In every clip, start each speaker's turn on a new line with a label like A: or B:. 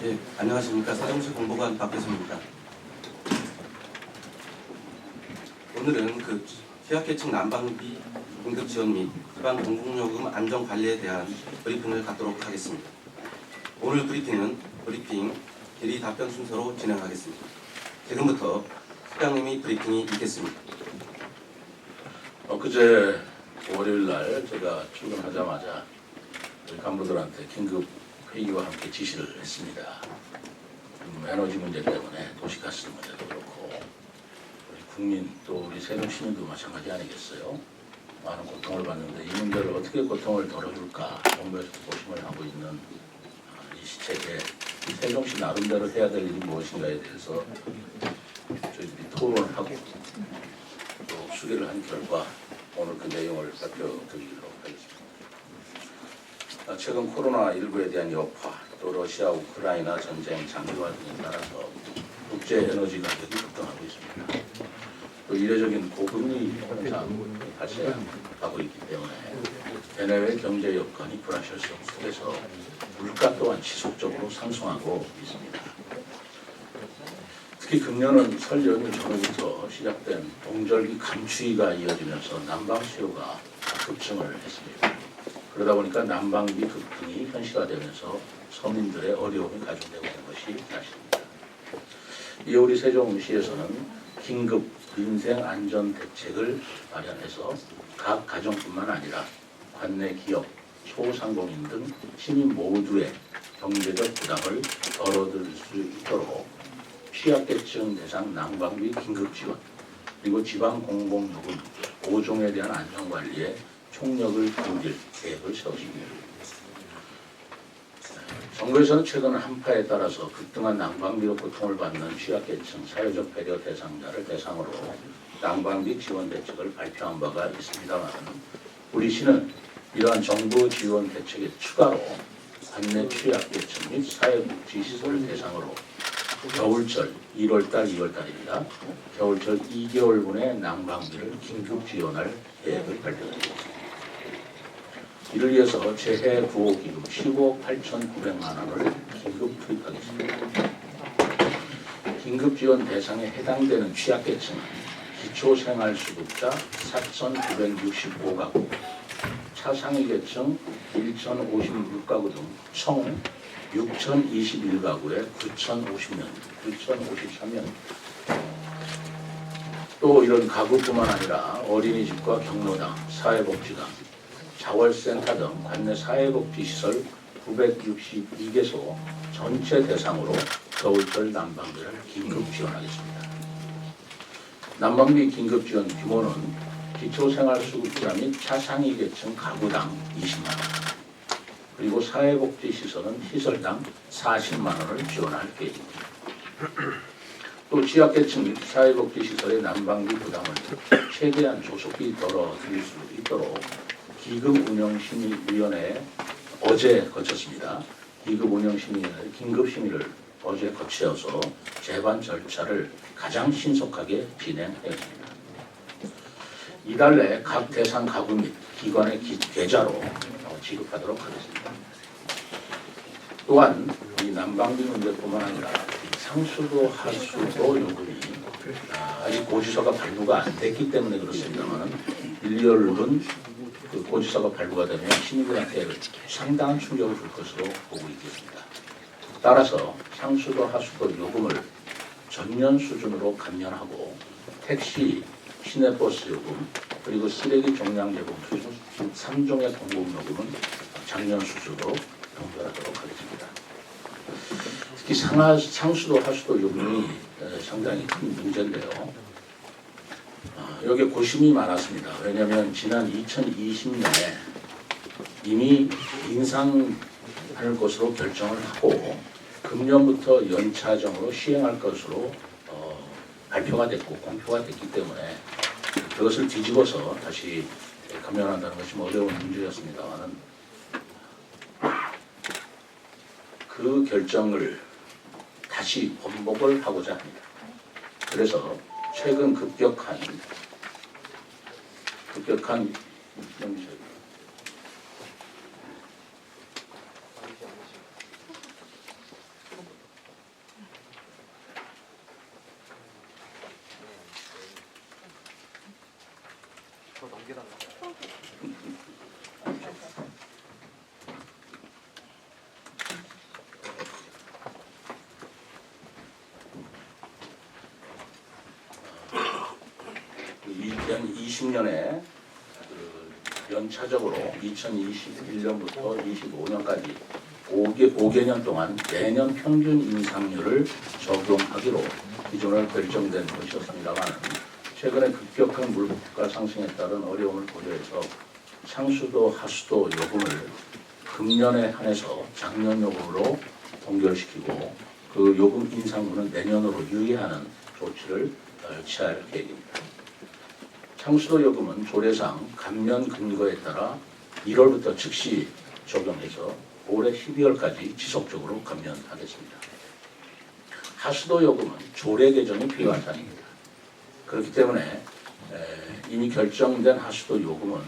A: 예, 안녕하십니까. 세종시 공보관 박배수입니다. 오늘은 취약계층 난방비 긴급 지원 및 기반 공공요금 안정 관리에 대한 브리핑을 갖도록 하겠습니다. 오늘 브리핑은 질의 답변 순서로 진행하겠습니다. 지금부터 시장님이 브리핑이 있겠습니다.
B: 엊그제 월요일 날 제가 출근하자마자 우리 간부들한테 긴급 회의와 함께 지시를 했습니다. 에너지 문제 때문에 도시가스 문제도 그렇고 우리 국민 또 우리 세종 시민도 마찬가지 아니겠어요? 많은 고통을 받는데 이 문제를 어떻게 고통을 덜어줄까 정부에서 고심을 하고 있는 이 시책에 세종시 나름대로 해야 될 일이 무엇인가에 대해서 저희들이 토론을 하고 또 수기를 한 결과 오늘 그 내용을 발표드리도록 하겠습니다. 최근 코로나19에 대한 여파, 또 러시아 우크라이나 전쟁 장기화 등에 따라서 국제 에너지 가격이 급등하고 있습니다. 또 이례적인 고금리 현상이 발생하고 있기 때문에 대내외 경제 여건이 불확실성 속에서 물가 또한 지속적으로 상승하고 있습니다. 특히 금년은 설 연휴 전후부터 시작된 동절기 감추위가 이어지면서 난방 수요가 급증을 했습니다. 그러다 보니까 난방비 급등이 현실화되면서 서민들의 어려움이 가중되고 있는 것이 사실입니다. 이에 우리 세종시에서는 긴급 민생안전대책을 마련해서 각 가정뿐만 아니라 관내 기업, 소상공인 등 시민 모두의 경제적 부담을 덜어줄 수 있도록 취약계층 대상 난방비 긴급 지원, 그리고 지방 공공요금 5종에 대한 안전관리에 총력을 기울일 계획을 세웠습니다. 정부에서는 최근 한파에 따라서 급등한 난방비로 고통을 받는 취약계층 사회적 배려 대상자를 대상으로 난방비 지원 대책을 발표한 바가 있습니다만 우리 시는 이러한 정부 지원 대책에 추가로 관내 취약계층 및 사회복지시설 대상으로 겨울철 2월달입니다. 겨울철 2개월분의 난방비를 긴급 지원할 계획을 발표드리겠습니다. 이를 위해서 재해 구호기금 10억 8,900만 원을 긴급 투입하겠습니다. 긴급 지원 대상에 해당되는 취약계층은 기초생활수급자 4,965가구, 차상위계층 1,056가구 등 총 6,021가구에 9,053명. 또 이런 가구뿐만 아니라 어린이집과 경로당, 사회복지관, 자월센터 등 관내 사회복지시설 962개소 전체 대상으로 겨울철 난방비를 긴급 지원하겠습니다. 난방비 긴급 지원 규모는 기초생활수급자 및 차상위계층 가구당 20만 원, 그리고 사회복지시설은 시설당 40만 원을 지원할 계획입니다. 또 취약계층 및 사회복지시설의 난방비 부담을 최대한 조속히 덜어드릴 수 있도록 기금운영심의위원회에 어제 거쳤습니다. 기금운영심의위원회 긴급심의를 어제 거쳐서 제반 절차를 가장 신속하게 진행했습니다. 이달 내 각 대상 가구 및 기관의 계좌로 지급하도록 하겠습니다. 또한 이 난방비 문제뿐만 아니라 상수도 하수도 요금이 아직 고지서가 발부가 안 됐기 때문에 그렇습니다만 1월은 그 고지서가 발부가 되면 시민들한테 상당한 충격을 줄 것으로 보고 있겠습니다. 따라서 상수도 하수도 요금을 전년 수준으로 감면하고 택시, 시내버스 요금, 그리고 쓰레기 종량 제공 수준 3종의 공공요금은 작년 수준으로 동결하도록 하겠습니다. 특히 상수도 하수도 요금이 상당히 큰 문제인데요. 여기에 고심이 많았습니다. 왜냐하면 지난 2020년에 이미 인상할 것으로 결정을 하고 금년부터 연차정으로 시행할 것으로 발표가 됐고 공표가 됐기 때문에 그것을 뒤집어서 다시 감면한다는 것이 어려운 문제였습니다만 그 결정을 다시 번복을 하고자 합니다. 그래서 최근 급격한 20년에 연차적으로 2021년부터 25년까지 5개년 동안 매년 평균 인상률을 적용하기로 기존에 결정된 것이었습니다만 최근에 급격한 물가 상승에 따른 어려움을 고려해서 상수도 하수도 요금을 금년에 한해서 작년 요금으로 동결시키고 그 요금 인상분은 내년으로 유예하는 조치를 취할 계획입니다. 상수도 요금은 조례상 감면 근거에 따라 1월부터 즉시 적용해서 올해 12월까지 지속적으로 감면하겠습니다. 하수도 요금은 조례 개정이 필요한 사안입니다. 그렇기 때문에 이미 결정된 하수도 요금은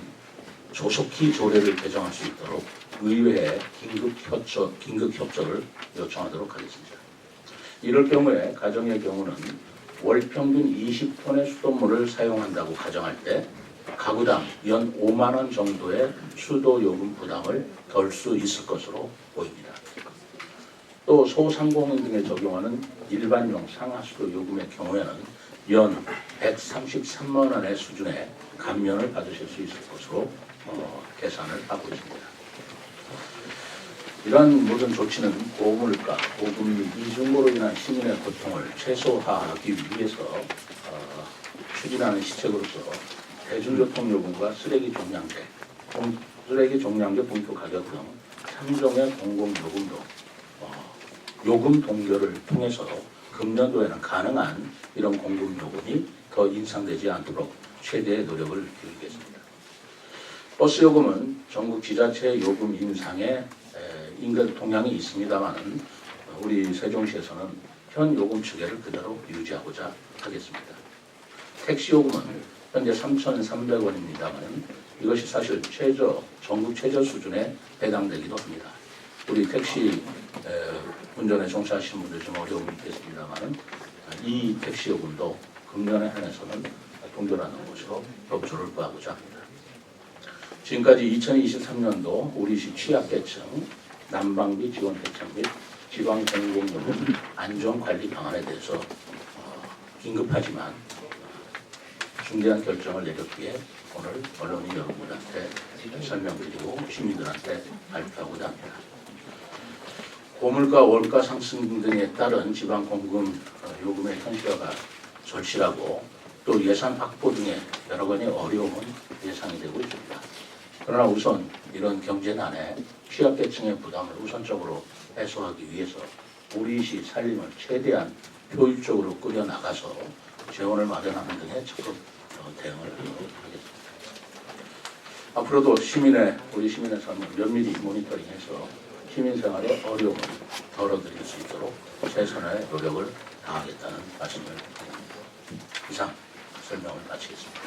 B: 조속히 조례를 개정할 수 있도록 의회에 긴급 협조를 요청하도록 하겠습니다. 이럴 경우에 가정의 경우는 월 평균 20톤의 수돗물을 사용한다고 가정할 때 가구당 연 5만 원 정도의 수도 요금 부담을 덜 수 있을 것으로 보입니다. 또 소상공인 등에 적용하는 일반용 상하수도 요금의 경우에는 연 133만 원의 수준의 감면을 받으실 수 있을 것으로 계산을 하고 있습니다. 이러한 모든 조치는 고물가, 고금리, 이중고로 인한 시민의 고통을 최소화하기 위해서 추진하는 시책으로서 대중교통 요금과 쓰레기 종량제 분표 가격 등 3종의 공공요금도 요금 동결을 통해서 금년도에는 가능한 이런 공공요금이 더 인상되지 않도록 최대의 노력을 기울이겠습니다. 버스 요금은 전국 지자체 요금 인상에 인근 동향이 있습니다만 우리 세종시에서는 현 요금 추계를 그대로 유지하고자 하겠습니다. 택시 요금은 현재 3,300원입니다만 이것이 사실 전국 최저 수준에 해당되기도 합니다. 우리 택시 운전에 종사하시는 분들 좀 어려움이 있겠습니다만 이 택시 요금도 금년에 한해서는 동결하는 것으로 협조를 구하고자 합니다. 지금까지 2023년도 우리시 취약계층 난방비 지원 대책 및 지방 공공요금 안전관리 방안에 대해서 긴급하지만 중대한 결정을 내렸기에 오늘 언론인 여러분들한테 설명드리고 시민들한테 발표하고자 합니다. 고물가 월가 상승 등에 따른 지방 공급 요금의 현실화가 절실하고 또 예산 확보 등의 여러 가지 어려움은 예상이 되고 있습니다. 그러나 우선 이런 경제난에 취약계층의 부담을 우선적으로 해소하기 위해서 우리시 살림을 최대한 효율적으로 꾸려나가서 재원을 마련하는 등의 적극 대응을 하겠습니다. 앞으로도 우리 시민의 삶을 면밀히 모니터링해서 시민생활의 어려움을 덜어드릴 수 있도록 최선의 노력을 다하겠다는 말씀을 드립니다. 이상 설명을 마치겠습니다.